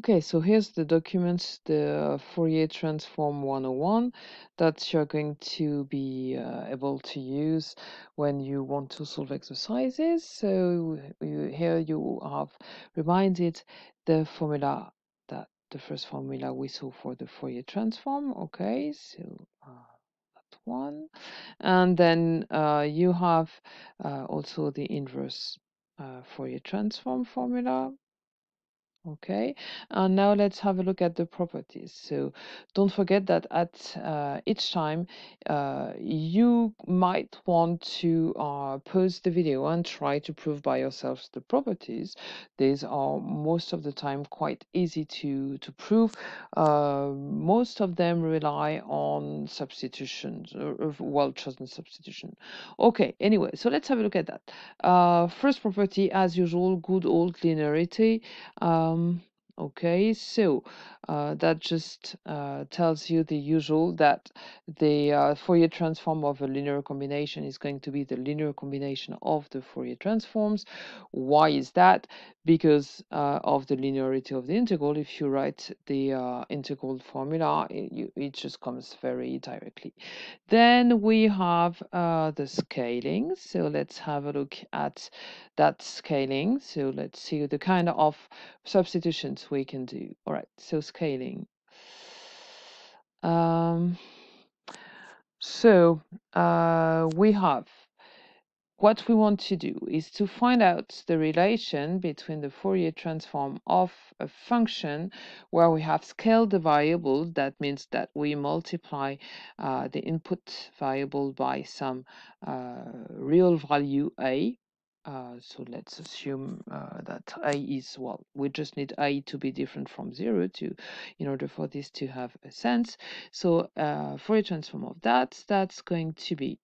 Okay, so here's the documents, the Fourier transform 101 that you're going to be able to use when you want to solve exercises. So here you have reminded the formula, that the first formula we saw for the Fourier transform. Okay, so that one. And then you have also the inverse Fourier transform formula. Okay, and now let's have a look at the properties. So don't forget that at each time you might want to pause the video and try to prove by yourselves the properties. These are most of the time quite easy to prove. Most of them rely on substitutions, or well-chosen substitution. Okay, anyway, so let's have a look at that. First property, as usual, good old linearity. Okay, so that just tells you the usual, that the Fourier transform of a linear combination is going to be the linear combination of the Fourier transforms. Why is that? Because of the linearity of the integral. If you write the integral formula, it just comes very directly. Then we have the scaling. So let's have a look at that scaling. So let's see the kind of substitutions we can do. All right, so scaling. Um, we have, what we want to do is to find out the relation between the Fourier transform of a function where we have scaled the variable. That means that we multiply the input variable by some real value a. So let's assume that a is, well, we just need a to be different from 0 to, in order for this to have a sense. So Fourier transform of that's going to be,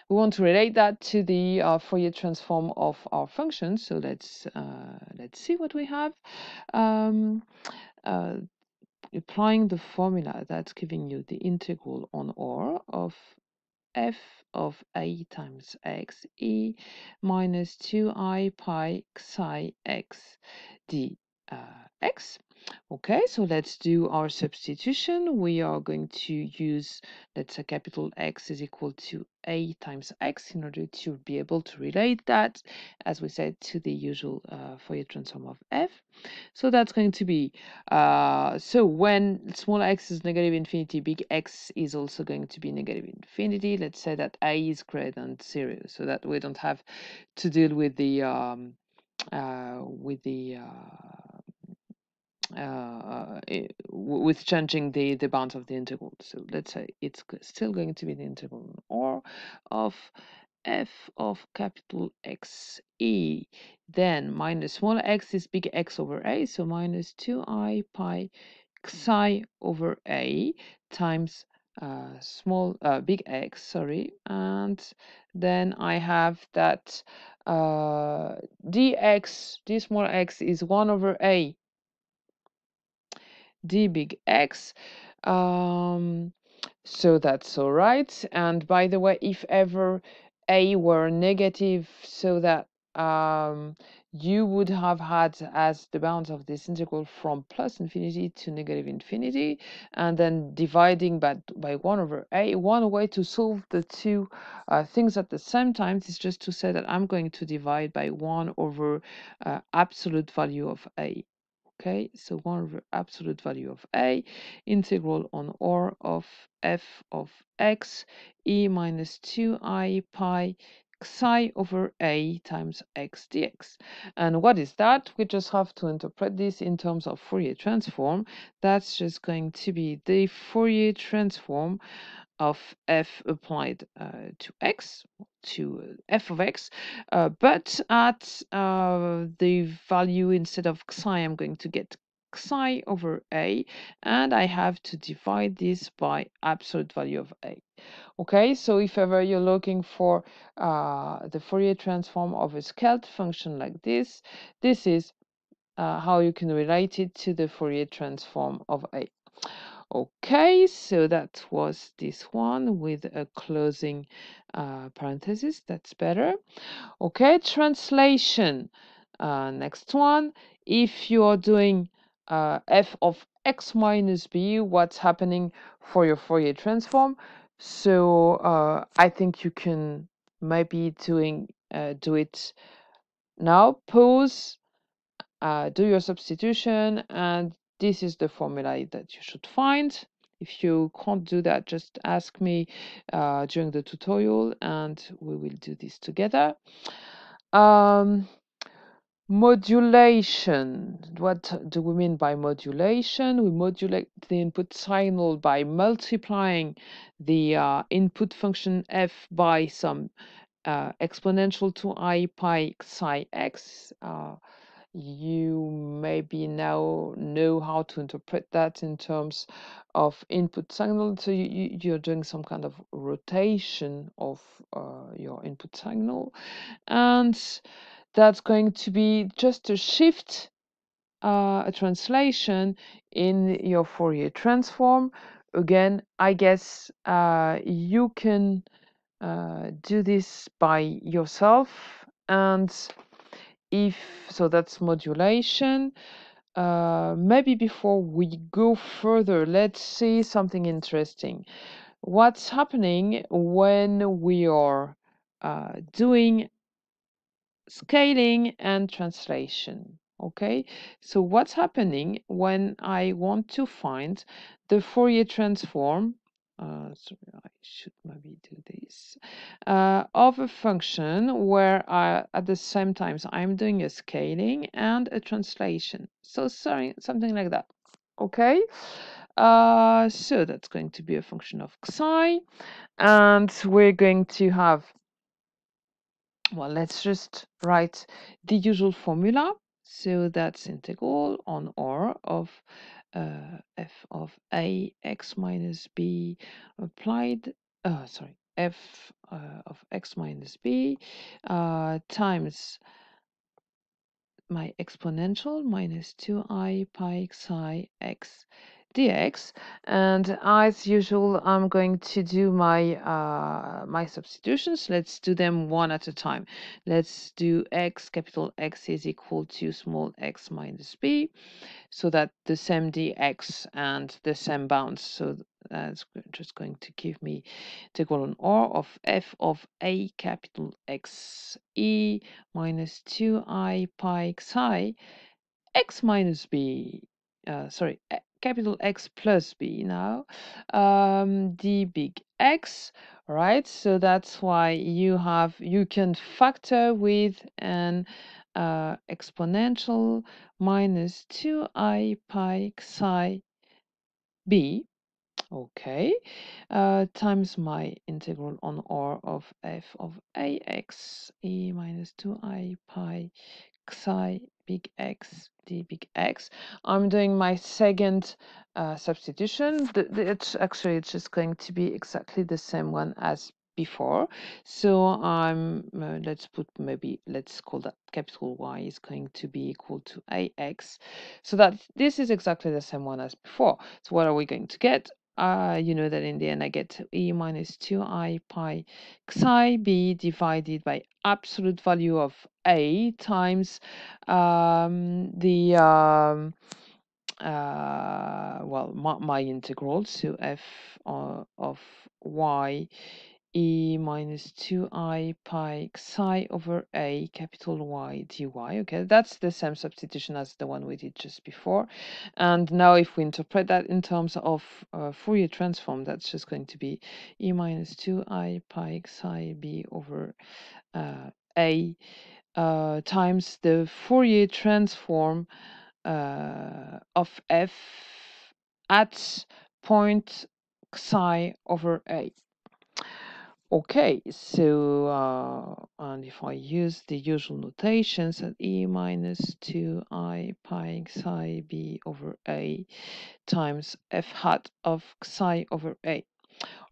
we want to relate that to the Fourier transform of our function. So let's see what we have. Um, uh, Applying the formula, that's giving you the integral on R of f of a times x e minus 2I pi psi x d x. Okay, so let's do our substitution. We are going to use, let's say, capital X is equal to a times x in order to be able to relate that, as we said, to the usual Fourier transform of f. So that's going to be, so when small x is negative infinity, big X is also going to be negative infinity. Let's say that a is greater than 0, so that we don't have to deal with the with changing the bounds of the integral. So let's say it's still going to be the integral or of f of capital X e, then minus small x is big X over a, so minus 2I pi psi over a times big X, sorry, and then I have that dx, d small x, is 1 over a d big X. So that's all right. And by the way, if ever a were negative, so that you would have had as the bounds of this integral from plus infinity to negative infinity, and then dividing by 1 over a. One way to solve the two things at the same time is just to say that I'm going to divide by 1 over absolute value of a. Okay, so 1 over absolute value of a, integral on R of f of x e minus 2I pi psi over a times x dx. And what is that? We just have to interpret this in terms of Fourier transform. That's just going to be the Fourier transform of f applied to x, to f of x, but at the value, instead of psi, I'm going to get psi over a, and I have to divide this by absolute value of a. Okay, so if ever you're looking for the Fourier transform of a scaled function like this, this is how you can relate it to the Fourier transform of a. Okay, so that was this one with a closing parenthesis. That's better. Okay, translation. Next one. If you are doing f of x minus b, what's happening for your Fourier transform. So I think you can maybe do it now. Pause, do your substitution, and this is the formula that you should find. If you can't do that, just ask me during the tutorial and we will do this together. Modulation. What do we mean by modulation? We modulate the input signal by multiplying the input function f by some exponential to I pi psi x. You maybe now know how to interpret that in terms of input signal. So you're doing some kind of rotation of your input signal, and that's going to be just a shift, a translation in your Fourier transform. Again, I guess you can do this by yourself, and if so, that's modulation. Maybe before we go further, let's see something interesting. What's happening when we are doing scaling and translation? Okay, so what's happening when I want to find the Fourier transform? Sorry, I should maybe do this of a function where at the same time I'm doing a scaling and a translation. So sorry, something like that. Okay, so that's going to be a function of psi, and we're going to have, well, let's just write the usual formula. So that's integral on R of f of a x minus b applied, sorry, f of x minus b times my exponential minus 2I pi psi x dx. And as usual, I'm going to do my substitutions. Let's do them one at a time. Let's do x, capital X is equal to small x minus b, so that the same dx and the same bounds. So that's just going to give me integral on R of f of a capital X e minus 2I pi psi x minus b, sorry, capital X plus b now, d big X, right? So that's why you can factor with an exponential minus 2I pi psi b, okay, times my integral on R of f of ax e minus 2I pi psi big X d big X. I'm doing my second substitution. It's just going to be exactly the same one as before. So I'm let's call that capital Y is going to be equal to AX. So that this is exactly the same one as before. So what are we going to get? You know that in the end I get e minus 2I pi psi b divided by absolute value of a times my integral, so f of y e minus 2I pi psi over a capital Y dy. Okay, that's the same substitution as the one we did just before. And now if we interpret that in terms of Fourier transform, that's just going to be e minus 2I pi psi b over a times the Fourier transform of f at point psi over a. Okay, so and if I use the usual notations at e minus 2I pi psi b over a times f hat of psi over a.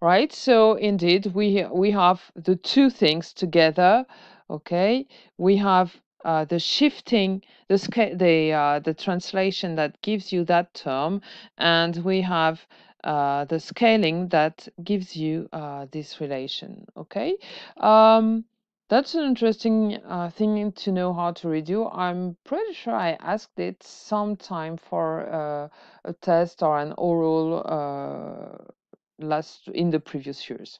Right, so indeed we have the two things together. Okay, we have the shifting, the translation that gives you that term, and we have the scaling that gives you this relation. Okay, That's an interesting thing to know how to redo. I'm pretty sure I asked it sometime for a test or an oral last in the previous years.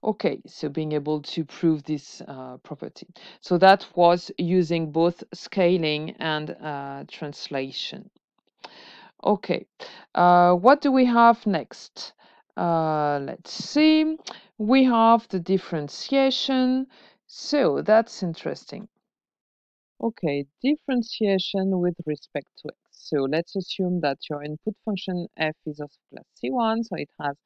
Okay, so being able to prove this property. So that was using both scaling and translation. Okay, what do we have next? Let's see. We have the differentiation. So that's interesting. Okay, differentiation with respect to x. So let's assume that your input function f is of class C1, so it has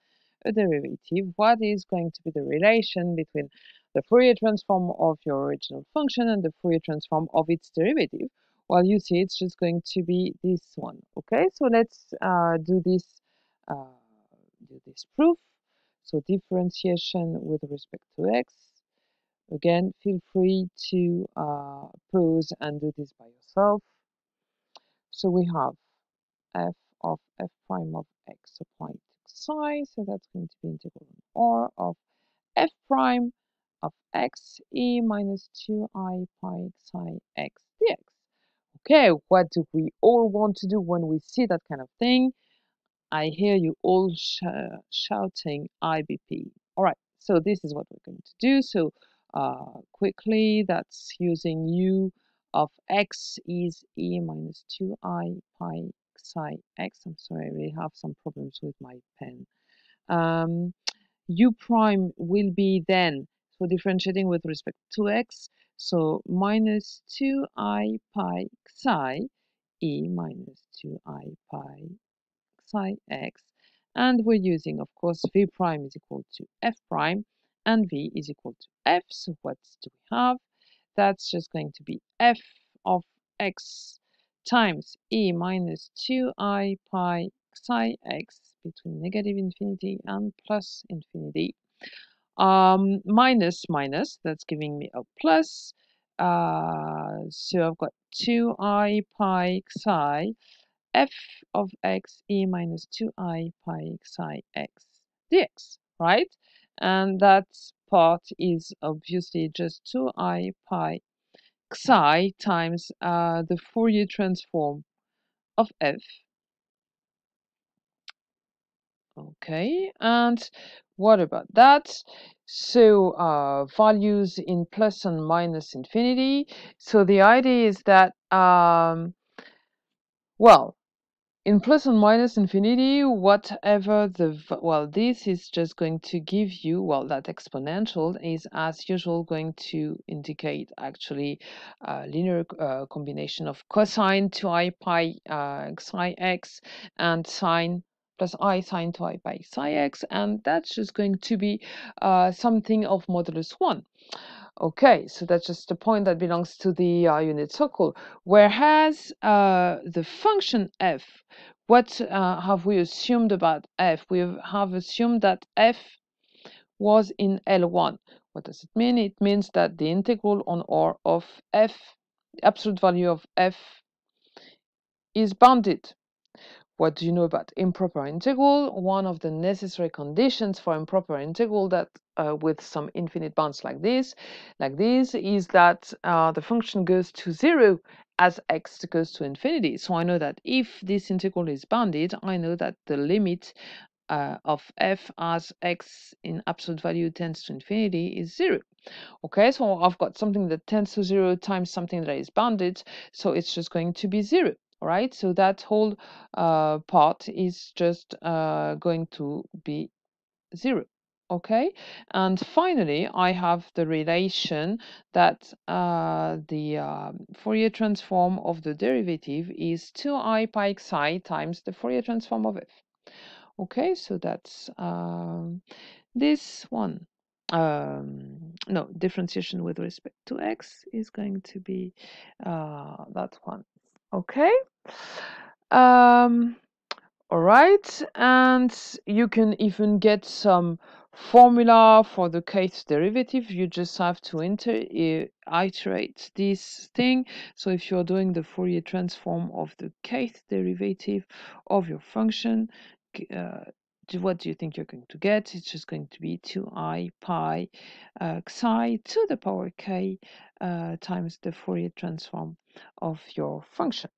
a derivative. What is going to be the relation between the Fourier transform of your original function and the Fourier transform of its derivative? Well, you see, it's just going to be this one. Okay, so let's uh, do this proof. So differentiation with respect to x. Again, feel free to pause and do this by yourself. So we have f of f prime of x applied to psi, so that's going to be integral r of f prime of x e minus 2I pi psi x dx. Okay, what do we all want to do when we see that kind of thing? I hear you all shouting IBP. All right, so this is what we're going to do. So quickly, that's using u of x is e minus 2I pi psi x. I'm sorry, I really have some problems with my pen. U prime will be then, so differentiating with respect to x, so minus 2I pi psi e minus 2I pi psi x, and we're using, of course, v prime is equal to f prime, and v is equal to f, so what do we have? That's just going to be f of x times e minus 2I pi psi x between negative infinity and plus infinity. Minus minus, that's giving me a plus. So I've got 2I pi psi f of x e minus 2I pi psi x dx, right? And that part is obviously just 2I pi psi times the Fourier transform of f. Okay, and what about that? So values in plus and minus infinity. So the idea is that, well, in plus and minus infinity, whatever well, this is just going to give you, well, that exponential is as usual going to indicate actually a linear combination of cosine 2I pi psi x and sine plus I sine 2I pi psi x, and that's just going to be something of modulus 1. Okay, so that's just a point that belongs to the unit circle. Whereas the function f, what have we assumed about f? We have assumed that f was in L1. What does it mean? It means that the integral on R of f, the absolute value of f, is bounded. What do you know about improper integral? One of the necessary conditions for improper integral that with some infinite bounds like this, is that the function goes to 0 as x goes to infinity. So I know that if this integral is bounded, I know that the limit of f as x in absolute value tends to infinity is 0. Okay, so I've got something that tends to 0 times something that is bounded, so it's just going to be 0. All right, so that whole part is just going to be 0. Okay, and finally, I have the relation that the Fourier transform of the derivative is 2I pi psi times the Fourier transform of f. Okay, so that's this one. No, differentiation with respect to x is going to be that one. Okay. Um, all right, and you can even get some formula for the kth derivative. You just have to iterate this thing. So if you're doing the Fourier transform of the kth derivative of your function, what do you think you're going to get? It's just going to be 2i pi xi to the power k times the Fourier transform of your function.